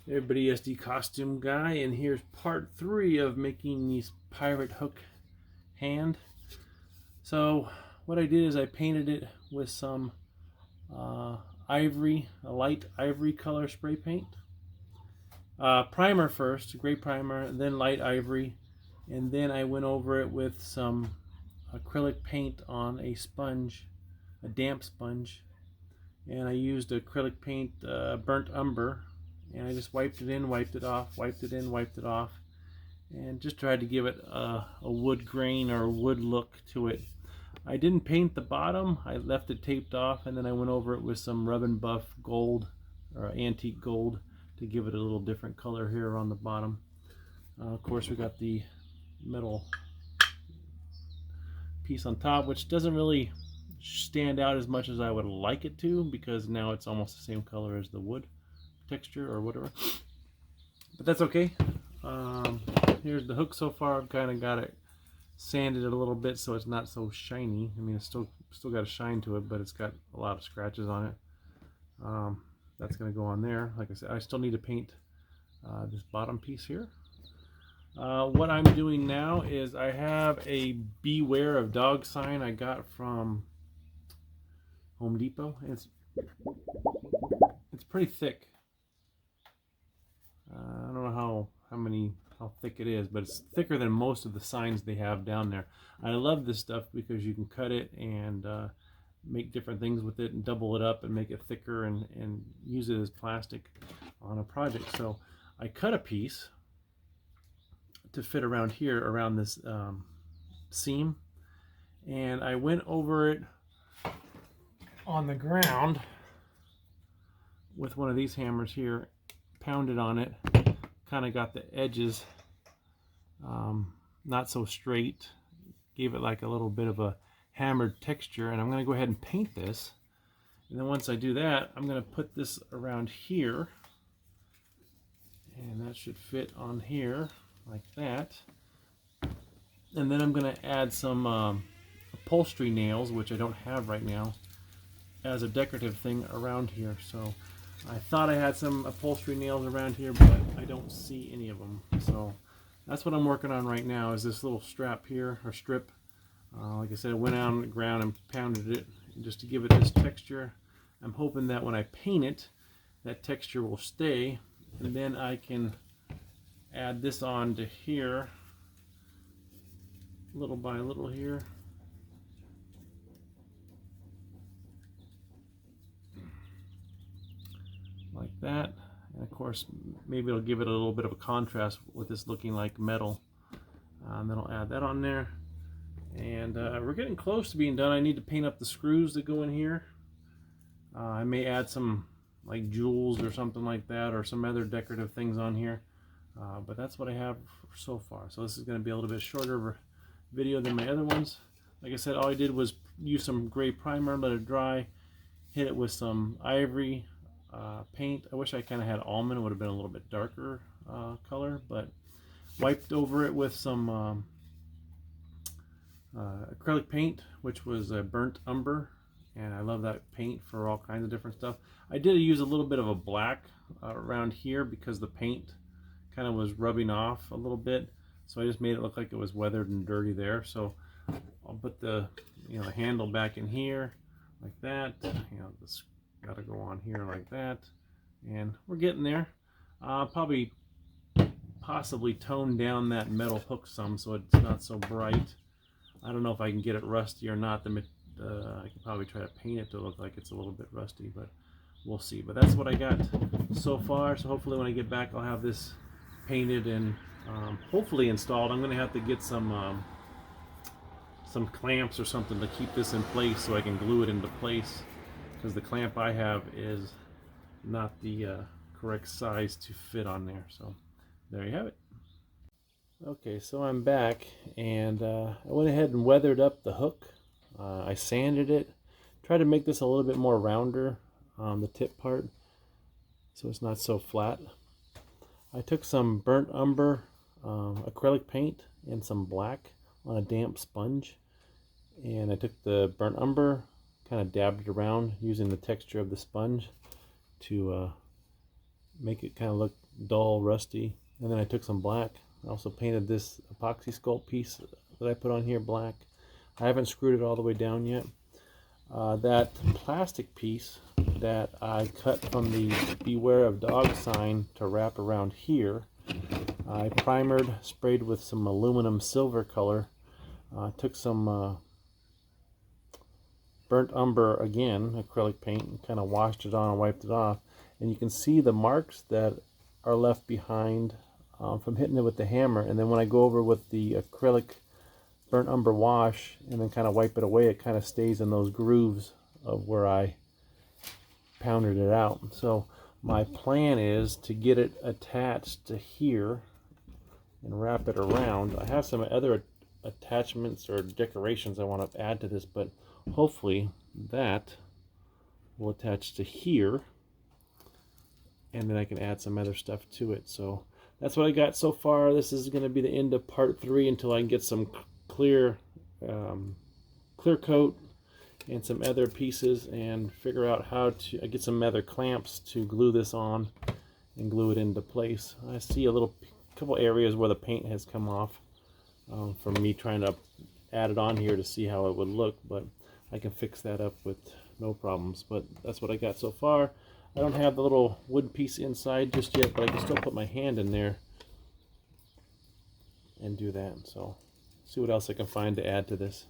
Everybody, SD Costume Guy, and here's part 3 of making these pirate hook hand. So what I did is I painted it with some ivory, a light ivory color spray paint. Primer first, gray primer, then light ivory, and then I went over it with some acrylic paint on a sponge, a damp sponge, and I used acrylic paint, burnt umber, and I just wiped it in, wiped it off, wiped it in, wiped it off, and just tried to give it a wood grain or wood look to it. I didn't paint the bottom, I left it taped off, and then I went over it with some Rub and Buff gold or antique gold to give it a little different color here on the bottom. Of course, we got the metal piece on top, which doesn't really stand out as much as I would like it to, because now it's almost the same color as the wood texture or whatever, but that's okay. Here's the hook so far. I've kind of got it sanded it a little bit so it's not so shiny. I mean, it's still got a shine to it, but it's got a lot of scratches on it. That's going to go on there. Like I said, I still need to paint this bottom piece here. What I'm doing now is I have a Beware of Dog sign I got from Home Depot. It's pretty thick. I don't know how thick it is, but it's thicker than most of the signs they have down there. I love this stuff because you can cut it and make different things with it and double it up and make it thicker and use it as plastic on a project. So I cut a piece to fit around here, around this seam, and I went over it on the ground with one of these hammers here, pounded on it, kind of got the edges not so straight, gave it like a little bit of a hammered texture, and I'm going to go ahead and paint this. And then once I do that, I'm going to put this around here, and that should fit on here like that. And then I'm going to add some upholstery nails, which I don't have right now, as a decorative thing around here. So I thought I had some upholstery nails around here, but I don't see any of them. So that's what I'm working on right now, is this little strap here, or strip. Like I said, I went out on the ground and pounded it just to give it this texture. I'm hoping that when I paint it, that texture will stay, and then I can add this on to here, little by little here. Like that. And of course, maybe it'll give it a little bit of a contrast with this looking like metal. And then I'll add that on there. And we're getting close to being done. I need to paint up the screws that go in here. I may add some like jewels or something like that, or some other decorative things on here. But that's what I have so far. So this is going to be a little bit shorter of a video than my other ones. Like I said, all I did was use some gray primer, let it dry, hit it with some ivory paint. I wish I kind of had almond. It would have been a little bit darker color, but wiped over it with some acrylic paint, which was burnt umber, and I love that paint for all kinds of different stuff. I did use a little bit of a black around here because the paint kind of was rubbing off a little bit, so I just made it look like it was weathered and dirty there. So I'll put the handle back in here like that. This got to go on here like that, and we're getting there. Possibly tone down that metal hook some so it's not so bright. I don't know if I can get it rusty or not. I could probably try to paint it to look like it's a little bit rusty, but we'll see. But that's what I got so far. So hopefully when I get back, I'll have this painted and hopefully installed. I'm going to have to get some clamps or something to keep this in place so I can glue it into place, because the clamp I have is not the correct size to fit on there. So there you have it. Okay, so I'm back, and I went ahead and weathered up the hook. I sanded it, tried to make this a little bit more rounder on the tip part so it's not so flat. I took some burnt umber acrylic paint and some black on a damp sponge, and I took the burnt umber, kind of dabbed it around using the texture of the sponge to make it kind of look dull, rusty. And then I took some black. I also painted this epoxy sculpt piece that I put on here black. I haven't screwed it all the way down yet. That plastic piece that I cut from the Beware of Dog sign to wrap around here, I primered, sprayed with some aluminum silver color, took some burnt umber again, acrylic paint, and kind of washed it on and wiped it off. And you can see the marks that are left behind from hitting it with the hammer. And then when I go over with the acrylic burnt umber wash and then kind of wipe it away, it kind of stays in those grooves of where I pounded it out. So my plan is to get it attached to here and wrap it around. I have some other attachments or decorations I want to add to this, but hopefully that will attach to here, and then I can add some other stuff to it. So that's what I got so far. This is going to be the end of part 3 until I can get some clear coat and some other pieces and figure out how to get some other clamps to glue this on and glue it into place. I see a couple areas where the paint has come off from me trying to add it on here to see how it would look, but I can fix that up with no problems. But that's what I got so far. I don't have the little wood piece inside just yet, but I can still put my hand in there and do that. So see what else I can find to add to this.